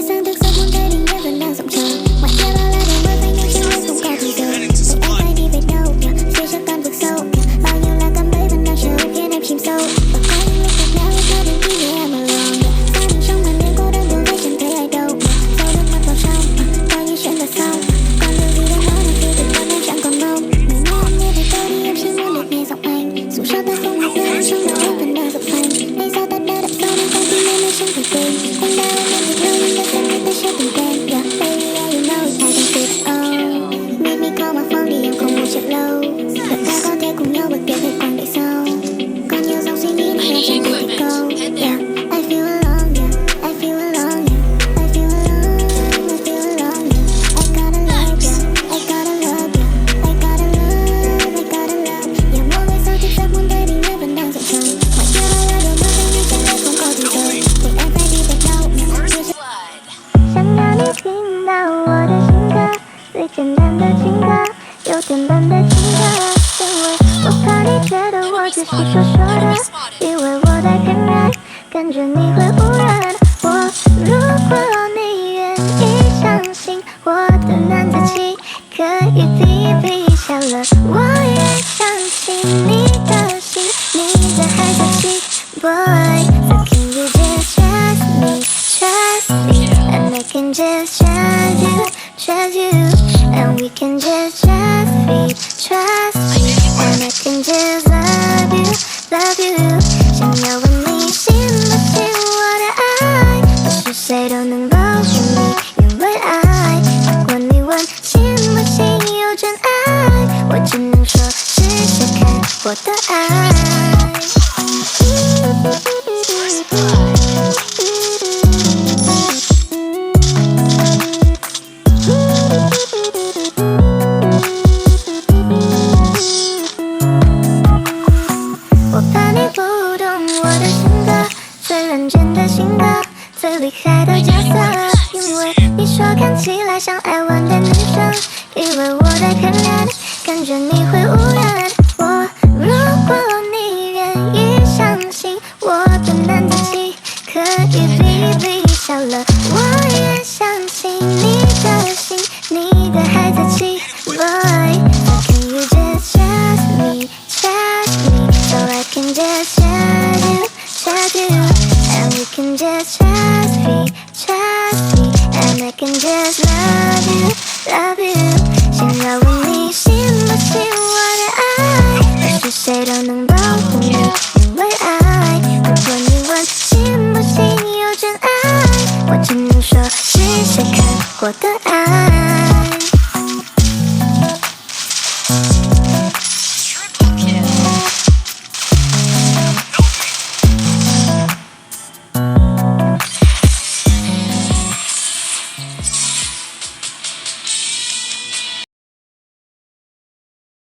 sang thực sự muốn thấy tình nghĩa vẫn đang rộng chờ. Ngoài kia bao la đường mơ xanh nhưng trên em không có thì giờ. Vậy em phải đi về đâu nhỉ? Phía trước con vực sâu nhỉ? Bao nhiêu là cạm bẫy vẫn đang chờ khiến em chìm sâu. Và có những lúc thật ngã cho đến khi để em alone. Xa mình trong màn đêm cô đơn buồn vây chẳng thấy ai đâu. Sâu nước mắt vào trong, coi như chuyện đã xong. Còn điều gì đang nói là khi tình cảm em chẳng còn mong. Ngày mai anh nghe về tôi đi em chỉ muốn được nghe giọng anh. Dù cho ta không học đâu trong đầu em vẫn đang rộng thành. Bây giờ ta đã đậm sâu nên con tim em chẳng thể quên. Anh đã yêu em được lâu nhưng đã xem ta chưa từng quen. Yeah, baby, yeah, you know it, I can feel it all. Meet me call my phone đi em không muốn chờ lâu. Đợi ta có thể cùng nhau bước tiếp hết quãng đời sau. Còn nhiều dòng suy nghĩ này em chẳng biết câu. Yeah, I feel alone, yeah, I feel alone, yeah, I feel alone, I feel alone, yeah. I gotta love, yeah, I gotta love, yeah, I gotta love, I gotta love. Yeah, mỗi ngày sau thức giấc muốn thấy tình yêu vẫn đang rộng trần. Ngoài kia bao la đường mơ xanh nhưng trên em không có thì giờ. Vậy em phải đi về đâu? 想让你听到我的情歌，最简单的情歌，有点笨的情歌。因为我怕你觉得我只是说说的，以为我在骗人，感觉你会误认我。如果你愿意相信我的男子气可以比比下了，我也相信你的心，你的孩子气 boy。So can you just trust me, trust me, and I can just trust you, trust you, and we can just trust me, trust me, and I can just love you, love you。想要问你信不信我的爱，不是谁都能保护你，因为爱。如果你问信不信有真爱，我只能说试试看我的爱。我怕你不懂我的性格，最认真的性格，最厉害的角色。因为你说看起来像爱玩的女生，以为我在骗人，感觉你会误认我。如果你愿意相信我的男子气可以比比小了，我也相信你的心，你的孩子气 boy。 So can you just trust me, trust me, so I can just trust you, trust you, and we can just trust me, trust me, and I can just love you, love you。 想要问你信不信我的爱，不是谁都能保护你，因为爱。如果你问信不信有真爱，我只能说试试看我的爱。